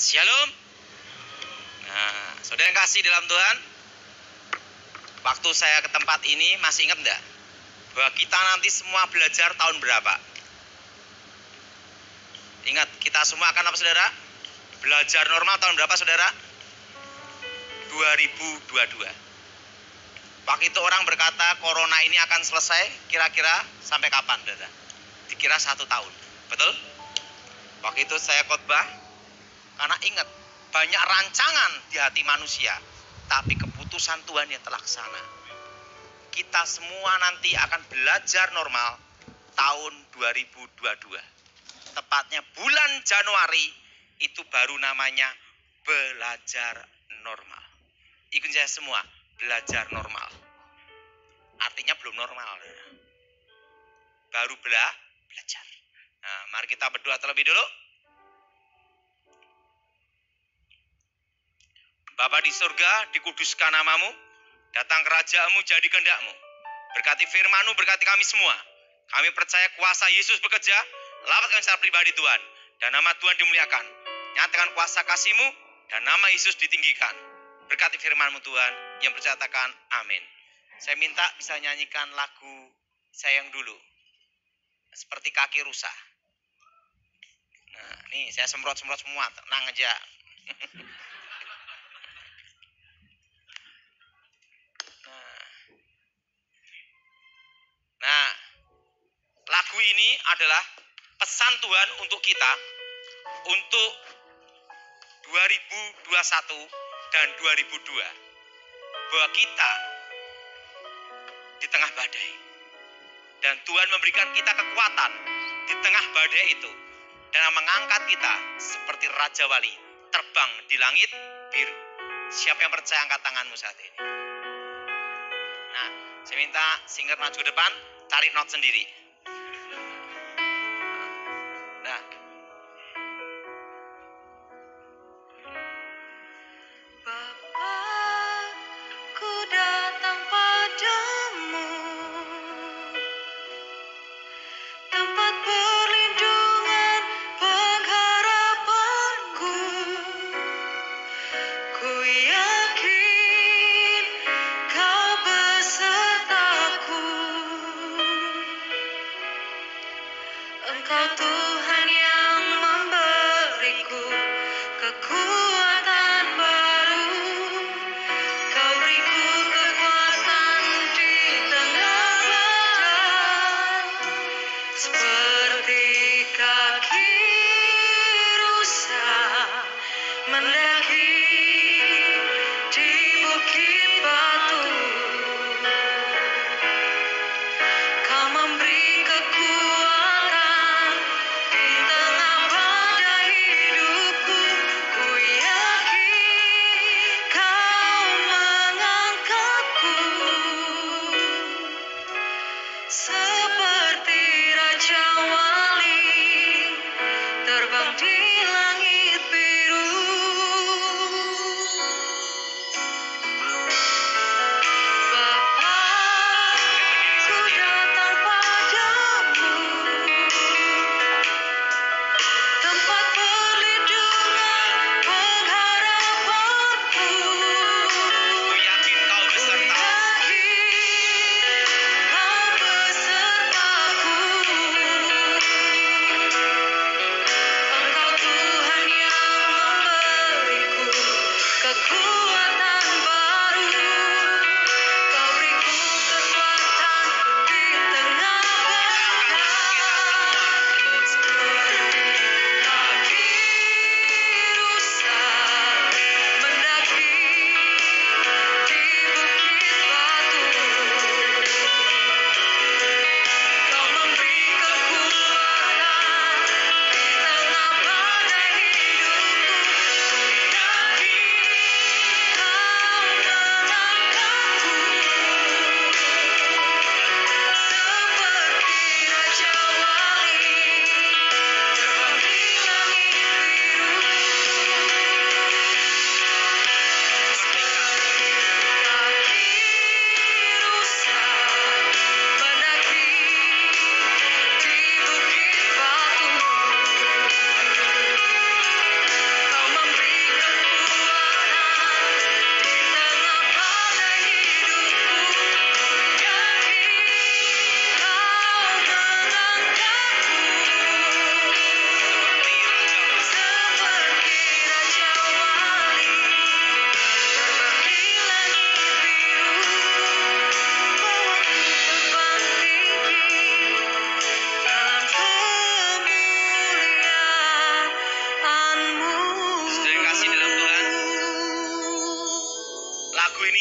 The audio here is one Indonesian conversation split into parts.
Shalom. Nah, saudara yang kasih dalam Tuhan, waktu saya ke tempat ini masih ingat enggak? Bahwa kita nanti semua belajar tahun berapa? Ingat, kita semua akan apa saudara? Belajar normal tahun berapa saudara? 2022. Waktu itu orang berkata corona ini akan selesai kira-kira sampai kapan saudara? Dikira 1 tahun, betul? Waktu itu saya khotbah, karena ingat, banyak rancangan di hati manusia, tapi keputusan Tuhan yang terlaksana. Kita semua nanti akan belajar normal tahun 2022. Tepatnya bulan Januari, itu baru namanya belajar normal. Ikut saya semua, belajar normal. Artinya belum normal. Baru belajar. Nah, mari kita berdoa terlebih dulu. Bapa di surga, dikuduskan namamu, datang kerajaanmu, jadi kehendak-mu. Berkati firman-mu, berkati kami semua. Kami percaya kuasa Yesus bekerja, lawat kami secara pribadi Tuhan. Dan nama Tuhan dimuliakan. Nyatakan kuasa kasih-mu, dan nama Yesus ditinggikan. Berkati firman-mu Tuhan, yang berkatakan amin. Saya minta bisa nyanyikan lagu saya yang dulu. Seperti kaki rusa. Nah, nih saya semprot-semprot semua, tenang aja. Nah, lagu ini adalah pesan Tuhan untuk kita untuk 2021 dan 2002. Bahwa kita di tengah badai. Dan Tuhan memberikan kita kekuatan di tengah badai itu. Dan mengangkat kita seperti Raja Wali terbang di langit biru. Siapa yang percaya angkat tanganmu saat ini? Nah, saya minta singer maju ke depan, cari not sendiri. Nah, Bapa, ku datang padamu, tempat perlindungan pengharapanku. Ku yakin kau besertaku. Engkau Tuhan yang memberiku kekuatan baru. Kau beriku kekuatan di tengah badai. Seperti kaki rusa mendaki di bukit batu. Kau memberi kekuatan di tengah badai hidupku. Ku yakin kau mengangkatku seperti Raja Wali terbang di langit biru. Bapa, ku datang padamu, tempat perlindungan pengharapanku. ku yakin kau Ku beserta. yakin kau besertaku. Engkau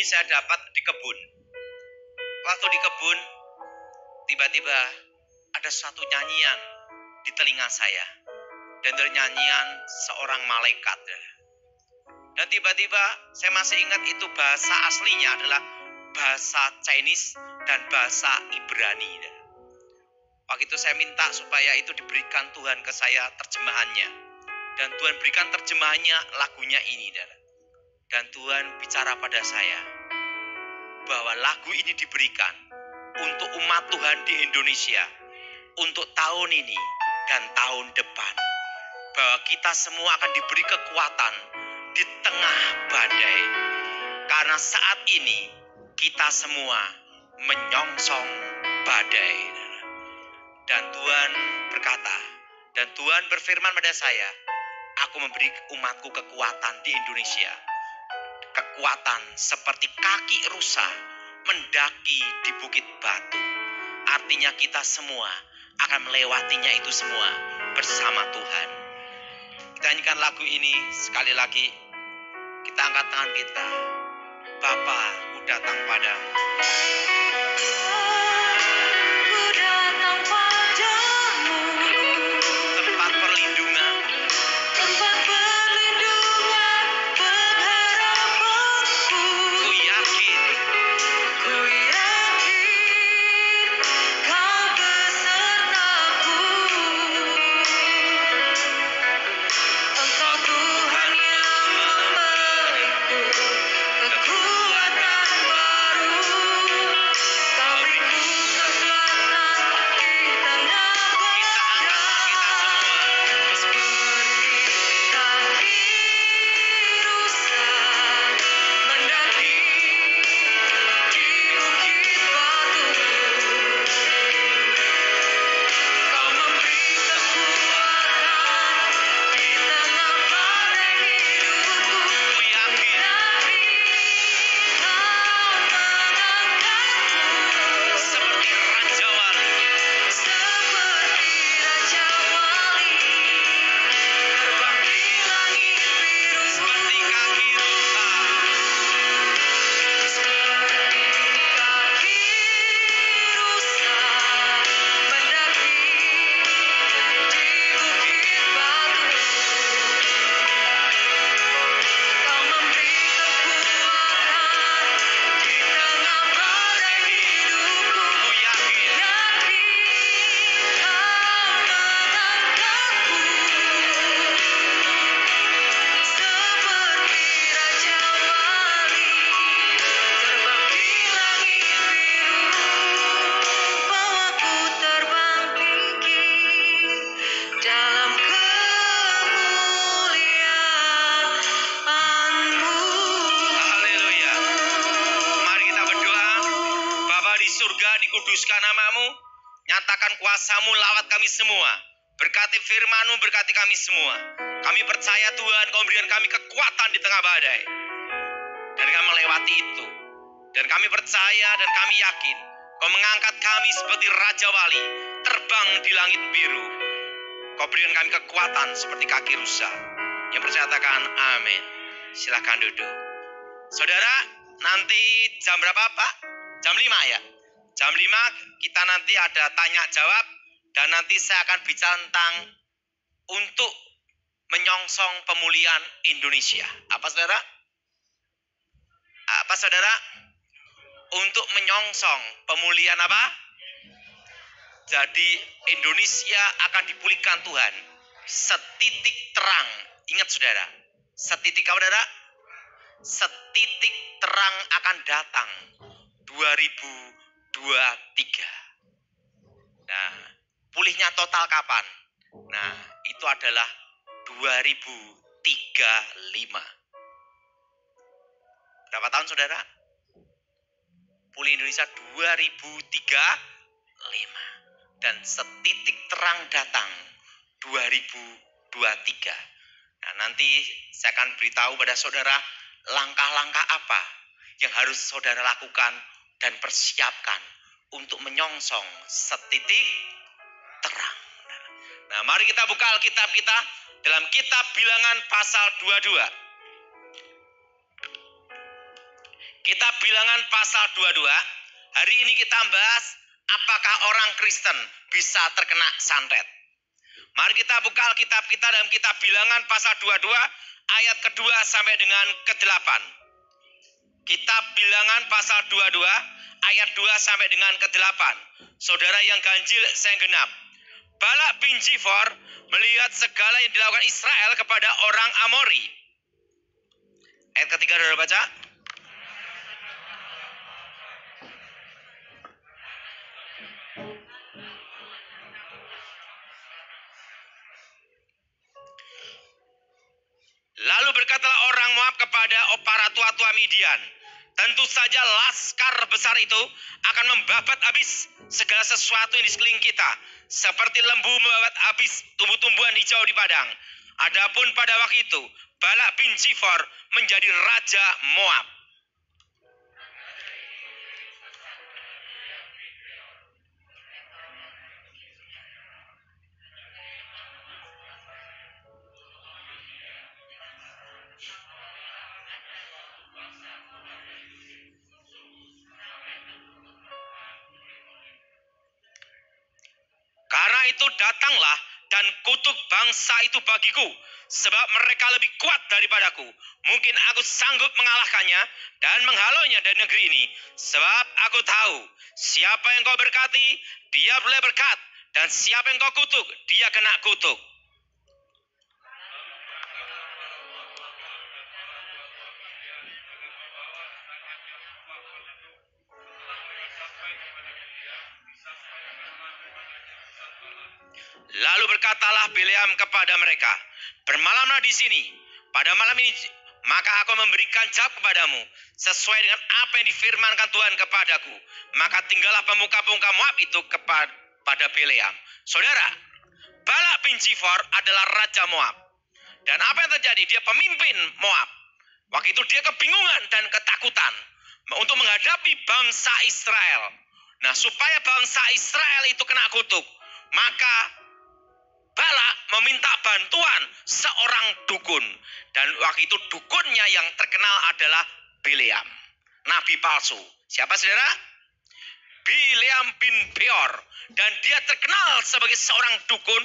saya dapat di kebun. Waktu di kebun, tiba-tiba ada satu nyanyian di telinga saya. Dan dari nyanyian seorang malaikat. Dan tiba-tiba saya masih ingat itu bahasa aslinya adalah bahasa Chinese dan bahasa Ibrani. Waktu itu saya minta supaya itu diberikan Tuhan ke saya terjemahannya. Dan Tuhan berikan terjemahannya lagunya ini. Dan Tuhan bicara pada saya bahwa lagu ini diberikan untuk umat Tuhan di Indonesia. Untuk tahun ini dan tahun depan. Bahwa kita semua akan diberi kekuatan di tengah badai. Karena saat ini kita semua menyongsong badai. Dan Tuhan berkata, dan Tuhan berfirman pada saya, aku memberi umatku kekuatan di Indonesia. Kekuatan seperti kaki rusa mendaki di bukit batu. Artinya kita semua akan melewatinya itu semua bersama Tuhan. Kita nyanyikan lagu ini sekali lagi. Kita angkat tangan kita. Bapa, ku datang padamu. Ku datang padamu, Tempat perlindungan, tempat perlindungan, pengharapanku. ku yakin Ku yakin Kau besertaku. Engkau Tuhan yang memberiku kekuatan baru. Kau beriku kekuatan di tengah badai. Seperti kaki rusa mendaki di bukit batu. Kau memberi kekuatan di tengah badai hidupku. ku yakin Kau mengangkatku seperti Raja Wali. seperti Raja Wali, terbang di langit biru. Seperti kaki rusa, Seperti kaki rusa mendaki di bukit batu. Kau memberi kekuatan di tengah badai hidupku. ku yakin Kau mengangkatku seperti Raja Wali, terbang di langit biru. Bawaku terbang tinggi dalam kemuliaan-Mu. Haleluya. Mari kita berdoa. Bapa di surga, dikuduskan namamu. Nyatakan kuasamu lawat kami semua. Berkati firman-Mu, berkati kami semua. Kami percaya Tuhan, Kau memberikan kami kekuatan di tengah badai. Dan kami melewati itu. Dan kami percaya dan kami yakin Kau mengangkat kami seperti Raja Wali, terbang di langit biru. Kau berikan kami kekuatan seperti kaki rusa. Yang percaya katakan amin. Silahkan duduk. Saudara, nanti jam berapa Pak? Jam 5 ya? Jam 5 kita nanti ada tanya jawab. Dan nanti saya akan bicara tentang untuk menyongsong pemulihan Indonesia. Apa saudara? Apa saudara? Untuk menyongsong pemulihan apa? Jadi Indonesia akan dipulihkan Tuhan. Setitik terang. Ingat saudara. Setitik apa saudara? Setitik terang akan datang 2023. Nah, pulihnya total kapan? Nah, itu adalah 2035. Berapa tahun saudara? Pulih Indonesia 2035. Dan setitik terang datang 2023. Nah, nanti saya akan beritahu pada saudara langkah-langkah apa yang harus saudara lakukan dan persiapkan untuk menyongsong setitik terang. Nah, mari kita buka Alkitab kita dalam kitab Bilangan pasal 22. Kita bilangan pasal 22. Hari ini kita bahas apakah orang Kristen bisa terkena santet. Mari kita buka Alkitab kita dalam kitab bilangan pasal 22 ayat kedua sampai dengan ke-8. Kitab bilangan pasal 22 ayat 2 sampai dengan ke-8. Saudara yang ganjil saya genap. Balak bin Zifor melihat segala yang dilakukan Israel kepada orang Amori. Ayat ketiga saudara baca. Lalu berkatalah orang Moab kepada para tua-tua Midian, tentu saja laskar besar itu akan membabat habis segala sesuatu yang di sekeliling kita, seperti lembu membabat habis tumbuh-tumbuhan hijau di padang. Adapun pada waktu itu, Balak bin Zifor menjadi raja Moab. Karena itu datanglah dan kutuk bangsa itu bagiku, sebab mereka lebih kuat daripadaku. Mungkin aku sanggup mengalahkannya dan menghalaunya dari negeri ini. Sebab aku tahu, siapa yang kau berkati, dia boleh berkat. Dan siapa yang kau kutuk, dia kena kutuk. Lalu berkatalah Bileam kepada mereka, bermalamlah di sini pada malam ini, maka aku memberikan jawab kepadamu sesuai dengan apa yang difirmankan Tuhan kepadaku. Maka tinggallah pemuka-pemuka Moab itu kepada Bileam. Saudara, Balak bin Zifor adalah raja Moab. Dan apa yang terjadi? Dia pemimpin Moab. Waktu itu dia kebingungan dan ketakutan untuk menghadapi bangsa Israel. Nah, supaya bangsa Israel itu kena kutuk, maka Balak meminta bantuan seorang dukun. Dan waktu itu dukunnya yang terkenal adalah Bileam, nabi palsu. Siapa saudara? Bileam bin Beor. Dan dia terkenal sebagai seorang dukun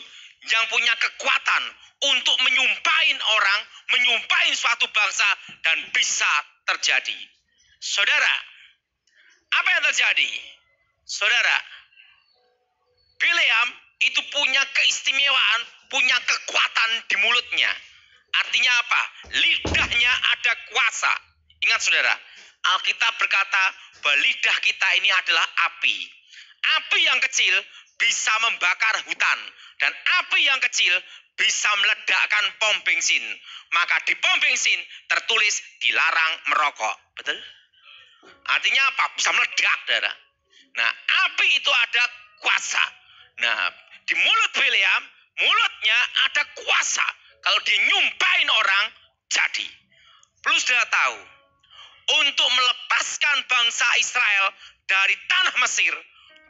yang punya kekuatan untuk menyumpahin orang, menyumpahin suatu bangsa, dan bisa terjadi. Saudara, apa yang terjadi? Saudara, Bileam itu punya keistimewaan, punya kekuatan di mulutnya. Artinya apa? Lidahnya ada kuasa. Ingat saudara, Alkitab berkata bahwa lidah kita ini adalah api. Api yang kecil bisa membakar hutan. Dan api yang kecil bisa meledakkan pom bensin. Maka di pom bensin tertulis dilarang merokok. Betul? Artinya apa? Bisa meledak, saudara. Nah, api itu ada kuasa. Nah, di mulut Bileam, mulutnya ada kuasa. Kalau dia nyumpahin orang, jadi. Perlu saudara tahu, untuk melepaskan bangsa Israel dari tanah Mesir,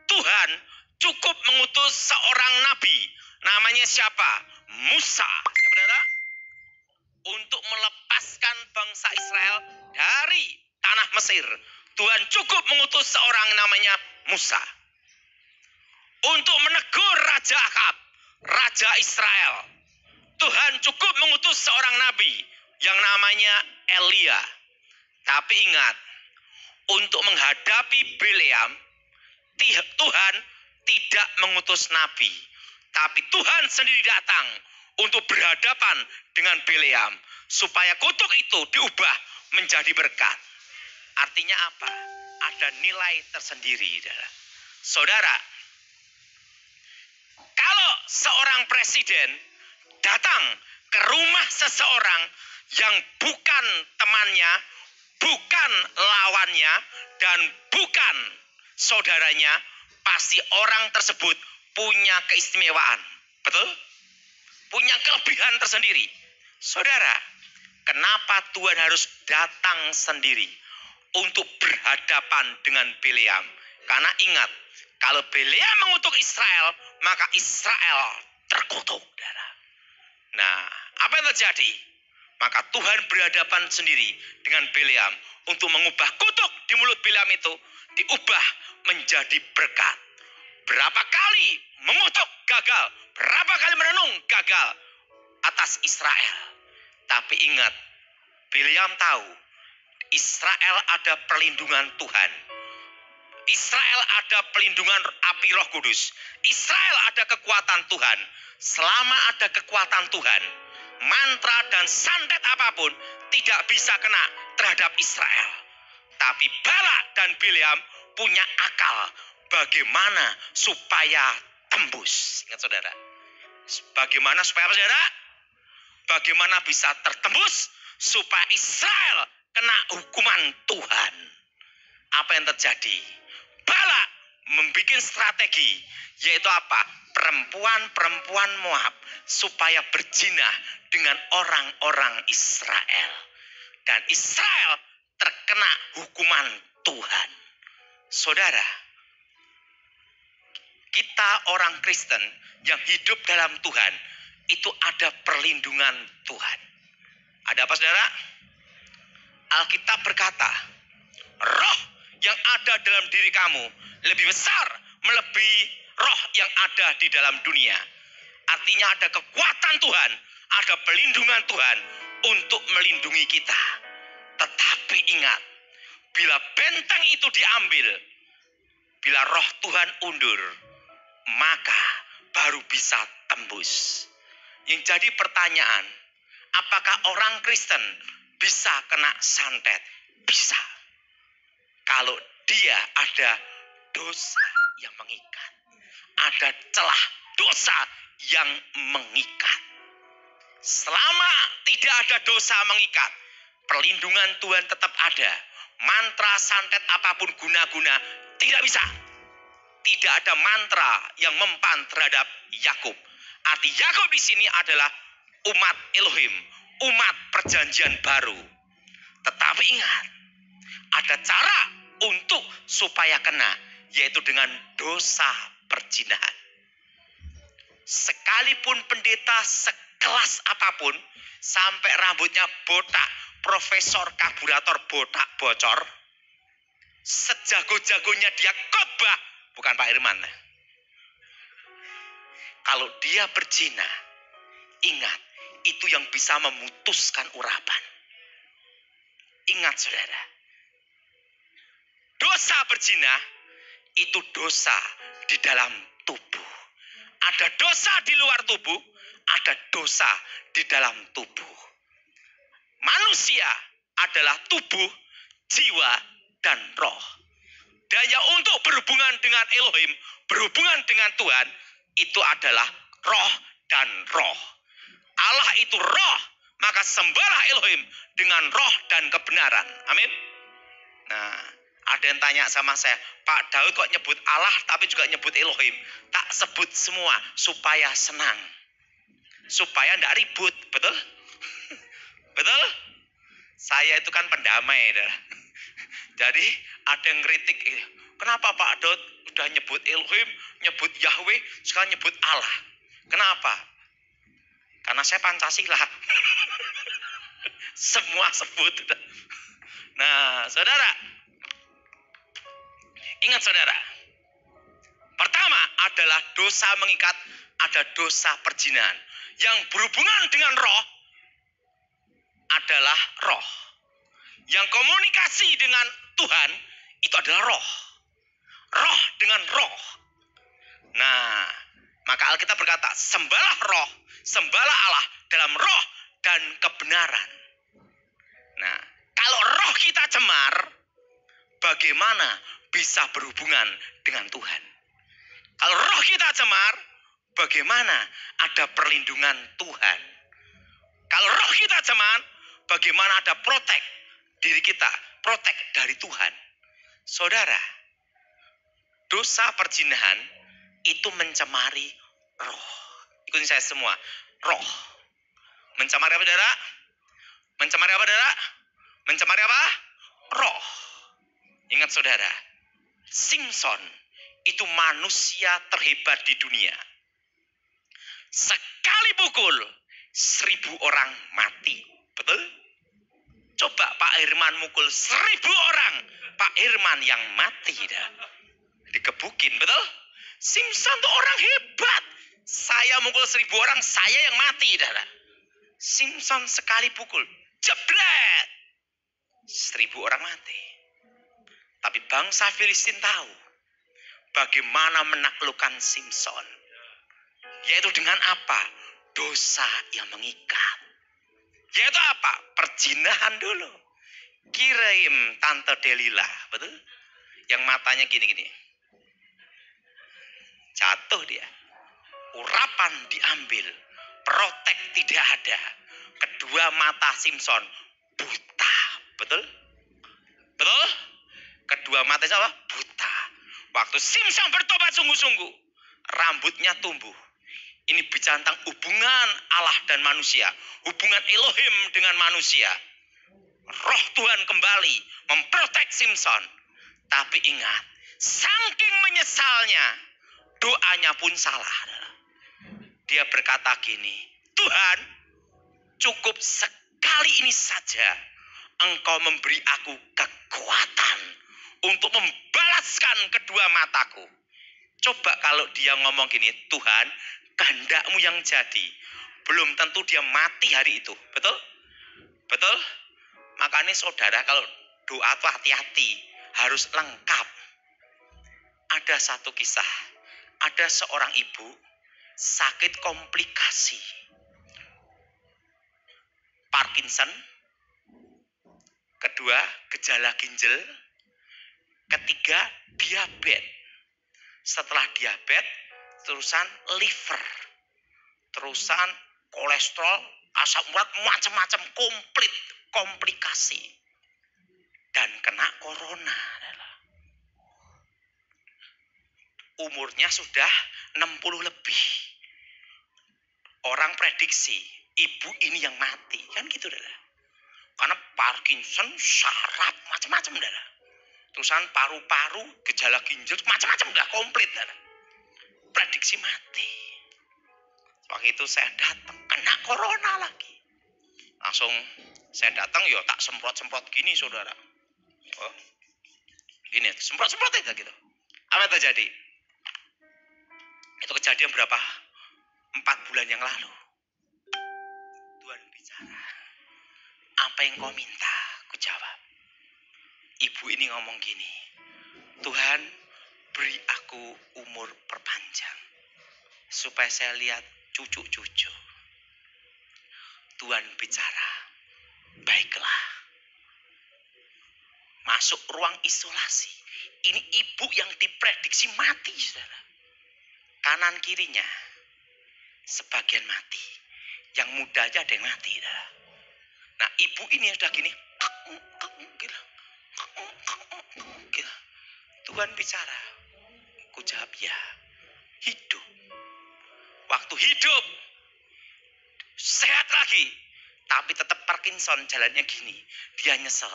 Tuhan cukup mengutus seorang nabi. Namanya siapa? Musa. Siapa saudara? Untuk melepaskan bangsa Israel dari tanah Mesir, Tuhan cukup mengutus seorang namanya Musa. Untuk menegur Raja Ahab, Raja Israel, Tuhan cukup mengutus seorang nabi yang namanya Elia. Tapi ingat, untuk menghadapi Bileam, Tuhan tidak mengutus nabi. Tapi Tuhan sendiri datang untuk berhadapan dengan Bileam, supaya kutuk itu diubah menjadi berkat. Artinya apa? Ada nilai tersendiri. Saudara, kalau seorang presiden datang ke rumah seseorang yang bukan temannya, bukan lawannya, dan bukan saudaranya, pasti orang tersebut punya keistimewaan. Betul? Punya kelebihan tersendiri. Saudara, kenapa Tuhan harus datang sendiri untuk berhadapan dengan Bileam? Karena ingat, kalau Bileam mengutuk Israel, maka Israel terkutuk. Nah, apa yang terjadi? Maka Tuhan berhadapan sendiri dengan Bileam untuk mengubah kutuk di mulut Bileam itu diubah menjadi berkat. Berapa kali mengutuk gagal, berapa kali merenung gagal atas Israel. Tapi ingat, Bileam tahu Israel ada perlindungan Tuhan. Israel ada pelindungan api Roh Kudus. Israel ada kekuatan Tuhan. Selama ada kekuatan Tuhan, mantra dan santet apapun tidak bisa kena terhadap Israel. Tapi Balak dan Bileam punya akal bagaimana supaya tembus. Ingat saudara. Bagaimana supaya apa saudara? Bagaimana bisa tertembus supaya Israel kena hukuman Tuhan. Apa yang terjadi? Balak membuat strategi, yaitu apa? Perempuan-perempuan Moab supaya berzinah dengan orang-orang Israel. Dan Israel terkena hukuman Tuhan. Saudara, kita orang Kristen yang hidup dalam Tuhan, itu ada perlindungan Tuhan. Ada apa saudara? Alkitab berkata, roh yang ada dalam diri kamu lebih besar melebihi roh yang ada di dalam dunia. Artinya ada kekuatan Tuhan, ada pelindungan Tuhan untuk melindungi kita. Tetapi ingat, bila benteng itu diambil, bila roh Tuhan undur, maka baru bisa tembus. Yang jadi pertanyaan, apakah orang Kristen bisa kena santet? Bisa. Kalau dia ada dosa yang mengikat. Ada celah dosa yang mengikat. Selama tidak ada dosa mengikat, perlindungan Tuhan tetap ada. Mantra santet apapun guna-guna tidak bisa. Tidak ada mantra yang mempan terhadap Yakub. Arti Yakub di sini adalah umat Elohim, umat perjanjian baru. Tetapi ingat, ada cara untuk supaya kena, yaitu dengan dosa perzinahan. Sekalipun pendeta sekelas apapun, sampai rambutnya botak, profesor karburator botak bocor, sejago-jagonya dia khotbah, bukan Pak Irman. Kalau dia berzina, ingat, itu yang bisa memutuskan urapan. Ingat saudara, dosa berzina itu dosa di dalam tubuh. Ada dosa di luar tubuh, ada dosa di dalam tubuh. Manusia adalah tubuh, jiwa, dan roh. Daya untuk berhubungan dengan Elohim, berhubungan dengan Tuhan, itu adalah roh dan roh. Allah itu roh, maka sembahlah Elohim dengan roh dan kebenaran. Amin. Nah, ada yang tanya sama saya, Pak Daud kok nyebut Allah tapi juga nyebut Elohim? Tak sebut semua supaya senang, supaya tidak ribut, betul? Betul? Saya itu kan pendamai. Jadi ada yang kritik, kenapa Pak Daud udah nyebut Elohim, nyebut Yahweh, sekarang nyebut Allah? Kenapa? Karena saya Pancasila. Semua sebut. Nah, saudara, ingat saudara, pertama adalah dosa mengikat, ada dosa perzinahan. Yang berhubungan dengan roh adalah roh. Yang komunikasi dengan Tuhan itu adalah roh. Roh dengan roh. Nah, maka Alkitab berkata, sembahlah roh, sembahlah Allah dalam roh dan kebenaran. Nah, kalau roh kita cemar, bagaimana bisa berhubungan dengan Tuhan? Kalau roh kita cemar, bagaimana ada perlindungan Tuhan? Kalau roh kita cemar, bagaimana ada protek diri kita, protek dari Tuhan? Saudara, dosa perzinahan itu mencemari roh. Ikutin saya semua. Roh. Mencemari apa, saudara? Mencemari apa, saudara? Mencemari apa? Roh. Ingat saudara, Simpson itu manusia terhebat di dunia. Sekali pukul 1000 orang mati. Betul? Coba Pak Herman mukul 1000 orang. Pak Herman yang mati dah. Dikebukin, betul? Simpson tuh orang hebat. Saya mukul 1000 orang, saya yang mati dah. Simpson sekali pukul, jebret. 1000 orang mati. Tapi bangsa Filistin tahu bagaimana menaklukkan Simpson. Yaitu dengan apa? Dosa yang mengikat. Yaitu apa? Perzinahan dulu. Kirim Tante Delila, betul? Yang matanya gini-gini. Jatuh dia. Urapan diambil. Protek tidak ada. Kedua mata Simpson buta, betul? Betul? Kedua mata siapa? Buta. Waktu Simpson bertobat sungguh-sungguh, rambutnya tumbuh. Ini bicara tentang hubungan Allah dan manusia. Hubungan Elohim dengan manusia. Roh Tuhan kembali memprotek Simpson. Tapi ingat, saking menyesalnya, doanya pun salah. Dia berkata gini, Tuhan, cukup sekali ini saja Engkau memberi aku kekuatan untuk membalaskan kedua mataku. Coba kalau dia ngomong gini, Tuhan, kehendakmu yang jadi. Belum tentu dia mati hari itu. Betul? Betul? Makanya saudara kalau doa itu hati-hati. Harus lengkap. Ada satu kisah. Ada seorang ibu sakit komplikasi. Parkinson. Kedua, gejala ginjal. Ketiga, diabetes. Setelah diabetes, terusan liver. Terusan kolesterol, asam urat, macam-macam komplit, komplikasi. Dan kena corona. Umurnya sudah 60 lebih. Orang prediksi, ibu ini yang mati. Kan gitu, dah. Karena Parkinson, saraf, macam-macam, dah. Terusan paru-paru, gejala ginjal, macam-macam dah, komplit, dah. Prediksi mati. Waktu itu saya datang, kena corona lagi. Langsung saya datang, ya tak semprot-semprot gini, saudara. Oh, gini, semprot-semprot aja gitu. Apa yang terjadi? Itu kejadian berapa? 4 bulan yang lalu. Tuhan bicara. Apa yang kau minta? Aku jawab. Ibu ini ngomong gini. Tuhan, beri aku umur perpanjang. Supaya saya lihat cucu-cucu. Tuhan bicara. Baiklah. Masuk ruang isolasi. Ini ibu yang diprediksi mati, saudara. Kanan kirinya sebagian mati. Yang muda aja ada yang mati. Saudara. Nah, ibu ini sudah gini. Tuhan bicara. Aku jawab ya. Hidup. Waktu hidup. Sehat lagi. Tapi tetap Parkinson jalannya gini. Dia nyesel.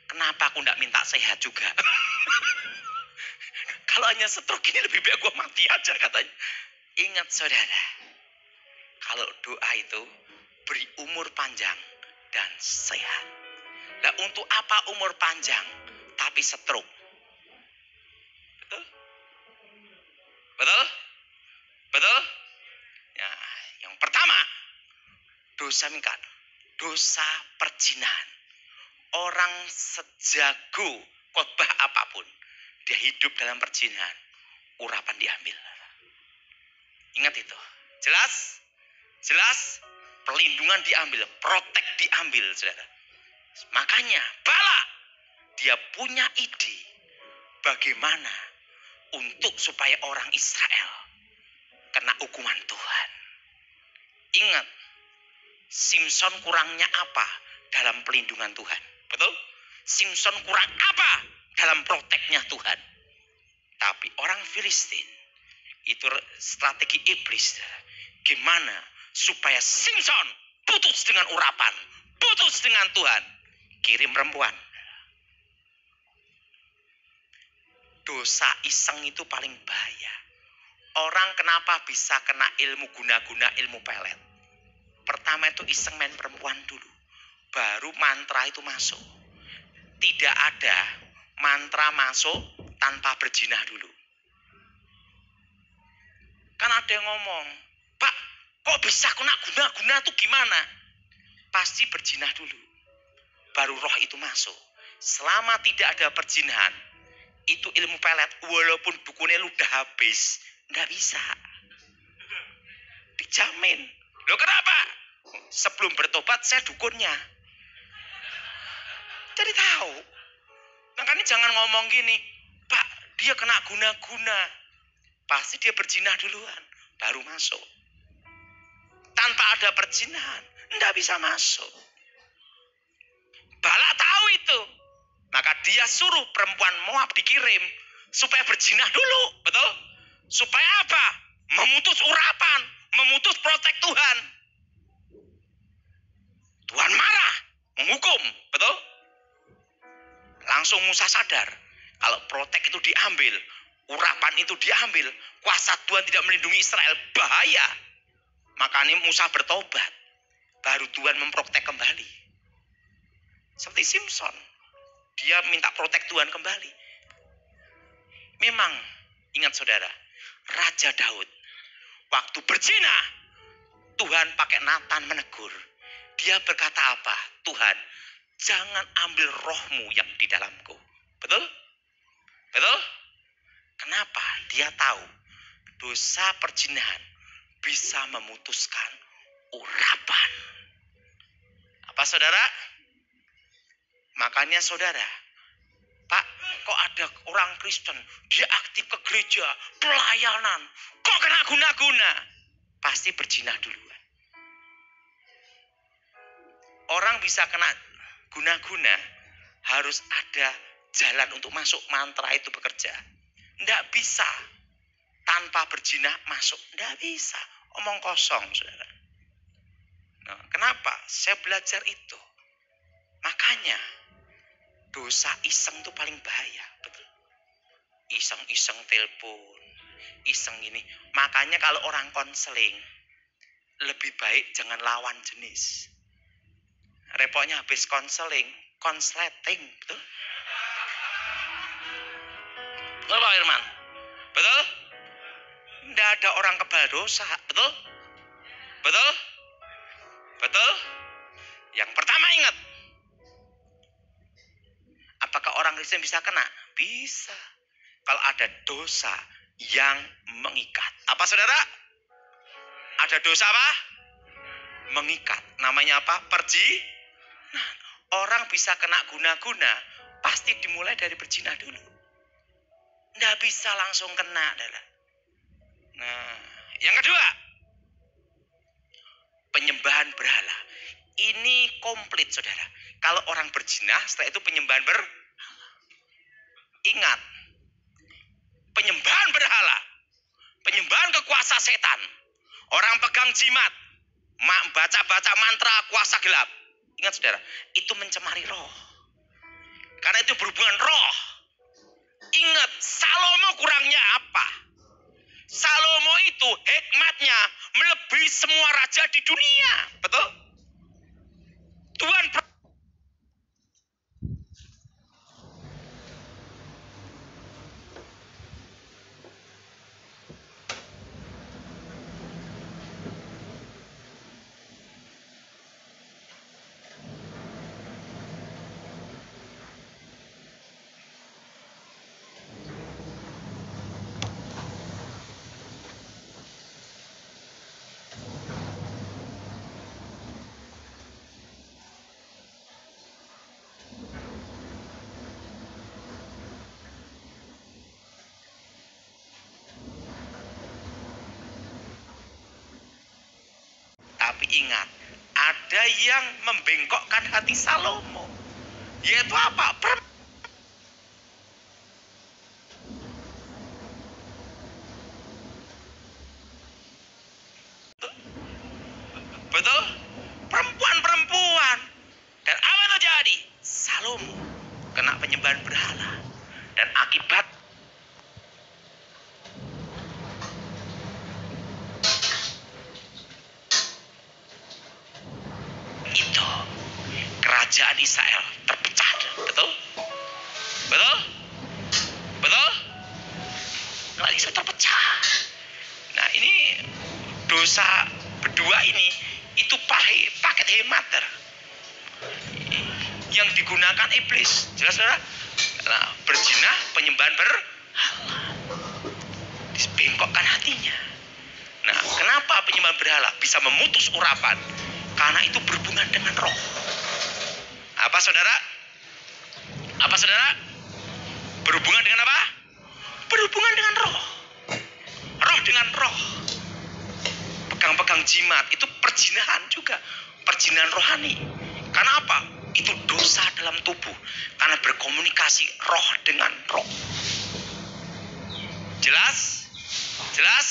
Kenapa aku tidak minta sehat juga? Kalau hanya stroke ini lebih baik gue mati aja katanya. Ingat saudara. Kalau doa itu beri umur panjang dan sehat. Nah untuk apa umur panjang tapi stroke? Betul? Betul? Betul? Ya, yang pertama dosa mingkat. Dosa perzinahan. Orang sejago khotbah apapun, dia hidup dalam perzinahan, urapan diambil. Ingat itu. Jelas? Jelas? Perlindungan diambil, protek diambil, saudara. Makanya Bala dia punya ide bagaimana untuk supaya orang Israel kena hukuman Tuhan. Ingat, Simpson kurangnya apa dalam pelindungan Tuhan? Betul? Simpson kurang apa dalam proteknya Tuhan? Tapi orang Filistin itu strategi iblis. Gimana supaya Simpson putus dengan urapan, putus dengan Tuhan? Kirim perempuan. Dosa iseng itu paling bahaya. Orang kenapa bisa kena ilmu guna-guna ilmu pelet? Pertama itu iseng main perempuan dulu. baru mantra itu masuk. Tidak ada mantra masuk tanpa berjinah dulu. Kan ada yang ngomong, Pak, kok bisa kena guna-guna tuh gimana? Pasti berjinah dulu, baru roh itu masuk. Selama tidak ada perjinahan, itu ilmu pelet, walaupun bukunya udah habis, nggak bisa. Dijamin. Loh kenapa? Sebelum bertobat saya dukunnya. Jadi tahu. Makanya jangan ngomong gini, Pak, dia kena guna-guna. Pasti dia berjinah duluan, baru masuk. Tanpa ada perjinahan, nggak bisa masuk. Balak tahu itu. Maka dia suruh perempuan Moab dikirim supaya berjinah dulu, betul? Supaya apa? Memutus urapan, memutus protek Tuhan. Tuhan marah, menghukum, betul? Langsung Musa sadar, kalau protek itu diambil, urapan itu diambil, kuasa Tuhan tidak melindungi Israel, bahaya. Makanya Musa bertobat, baru Tuhan memprotek kembali. Seperti Simpson, dia minta protek Tuhan kembali. Memang, ingat saudara, Raja Daud, waktu berzina, Tuhan pakai Nathan menegur. Dia berkata apa? Tuhan, jangan ambil rohmu yang di dalamku. Betul? Betul? Kenapa? Dia tahu dosa perzinahan bisa memutuskan urapan. Apa saudara? Makanya saudara, Pak, kok ada orang Kristen, dia aktif ke gereja, pelayanan, kok kena guna-guna? Pasti berzina duluan. Orang bisa kena guna-guna, harus ada jalan untuk masuk mantra itu bekerja. Nggak bisa tanpa berzina masuk, nggak bisa. Omong kosong, saudara. Nah, kenapa? Saya belajar itu. Makanya dosa iseng itu paling bahaya, betul. Iseng-iseng telepon, iseng ini. Makanya kalau orang konseling, lebih baik jangan lawan jenis. Repotnya habis konseling, konsleting, betul? Betul Pak Firman? Betul? Tidak ada orang kebal dosa, betul? Betul? Betul? Yang pertama ingat, apakah orang Kristen bisa kena? Bisa. Kalau ada dosa yang mengikat. Apa saudara? Ada dosa apa? Mengikat. Namanya apa? Nah, orang bisa kena guna-guna, pasti dimulai dari berzina dulu. Nggak bisa langsung kena, adalah. Nah, yang kedua, penyembahan berhala. Ini komplit, saudara. Kalau orang berzina, setelah itu penyembahan Ingat, penyembahan berhala, penyembahan ke kuasa setan, orang pegang jimat, baca-baca mantra kuasa gelap. Ingat saudara, itu mencemari roh. Karena itu berhubungan roh. Ingat, Salomo kurangnya apa? Salomo itu hikmatnya melebihi semua raja di dunia. Betul? Tuhan Tapi ingat, ada yang membengkokkan hati Salomo. Yaitu apa? Betul? Perempuan-perempuan. Dan apa yang terjadi? Salomo kena penyembahan berhala. Dan akibat itu, kerajaan Israel terpecah. Betul? Betul? Betul? Nggak bisa terpecah. Nah, ini dosa berdua ini itu paket hemat yang digunakan iblis. Jelas saudara? Nah, berzina, penyembahan berhala, dibengkokkan hatinya. Nah, kenapa penyembahan berhala bisa memutus urapan? Karena itu berhubungan dengan roh. Apa saudara? Apa saudara? Berhubungan dengan apa? Berhubungan dengan roh. Roh dengan roh. Pegang-pegang jimat itu perzinahan juga, perzinahan rohani. Karena apa? Itu dosa dalam tubuh, karena berkomunikasi roh dengan roh. Jelas? Jelas?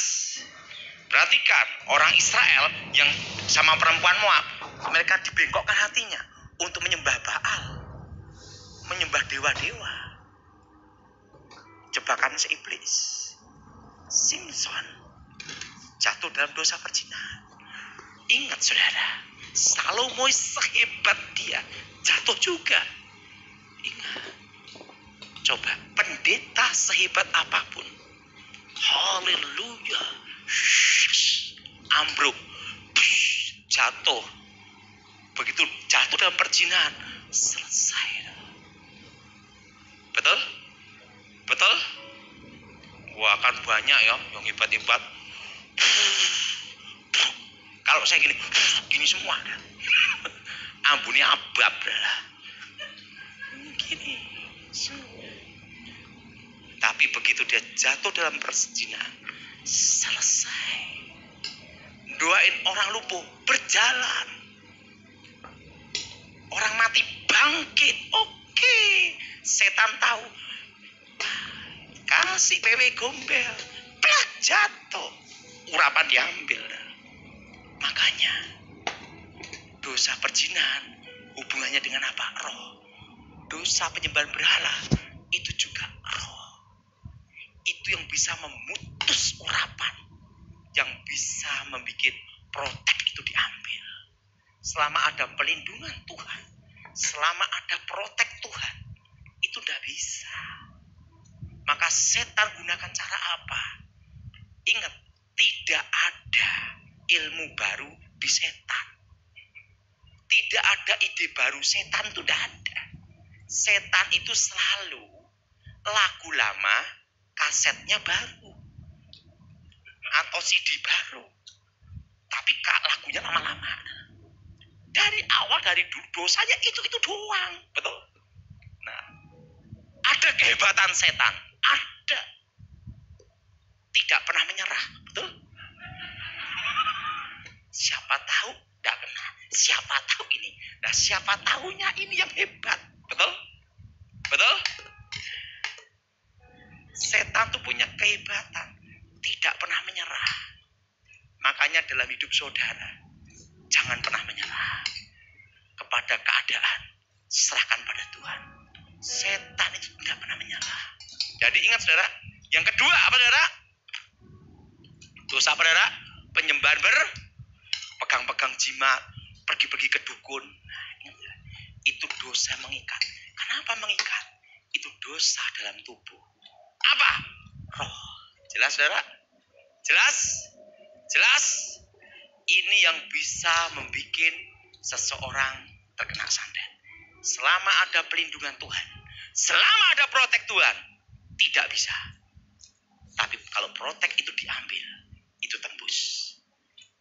Perhatikan, orang Israel yang sama perempuan Moab, mereka dibengkokkan hatinya untuk menyembah Baal, menyembah dewa-dewa. Jebakan si iblis. Simson jatuh dalam dosa perzinahan. Ingat saudara, Salomo sehebat dia jatuh juga. Ingat, coba pendeta sehebat apapun, haleluya, ambruk, jatuh. Begitu jatuh dalam perzinahan, selesai. Betul? Betul? Wah, kan banyak ya yang hebat-hebat. Kalau saya gini semua. Ambunnya abab lah. Gini. Tapi begitu dia jatuh dalam perzinahan, selesai. Doain orang lumpuh berjalan. Orang mati bangkit. Oke. Setan tahu. Kasih wewe gombel. Plak, jatuh. Urapan diambil. Makanya dosa perzinahan hubungannya dengan apa? Roh. Dosa penyembahan berhala itu juga roh. Itu yang bisa memutus urapan, yang bisa membuat protek itu diambil. Selama ada pelindungan Tuhan, selama ada protek Tuhan, itu tidak bisa. Maka setan gunakan cara apa? Ingat, tidak ada ilmu baru di setan. Tidak ada ide baru, setan itu tidak ada. Setan itu selalu lagu lama, kasetnya baru, atau CD baru. Tapi lagunya lama-lama. Dari awal, dari dosanya itu doang. Betul? Nah, ada kehebatan setan. Ada. Tidak pernah menyerah. Betul? Siapa tahu tidak kena. Siapa tahu ini. Nah, siapa tahunya ini yang hebat. Betul? Betul? Setan itu punya kehebatan. Tidak pernah menyerah. Makanya dalam hidup saudara, jangan pernah menyerah kepada keadaan. Serahkan pada Tuhan. Setan itu tidak pernah menyerah. Jadi ingat saudara, yang kedua apa saudara? Dosa apa saudara? Penyembahan pegang-pegang jimat, pergi-pergi ke dukun. Itu dosa mengikat. Kenapa mengikat? Itu dosa dalam tubuh. Apa? Roh. Jelas saudara? Jelas? Jelas? Ini yang bisa membuat seseorang terkena santet. Selama ada pelindungan Tuhan, selama ada protek Tuhan, tidak bisa. Tapi kalau protek itu diambil, itu tembus.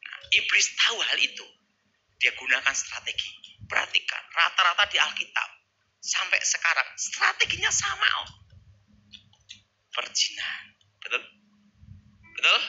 Nah, iblis tahu hal itu. Dia gunakan strategi. Perhatikan, rata-rata di Alkitab sampai sekarang strateginya sama. Perzinahan. Betul? Betul?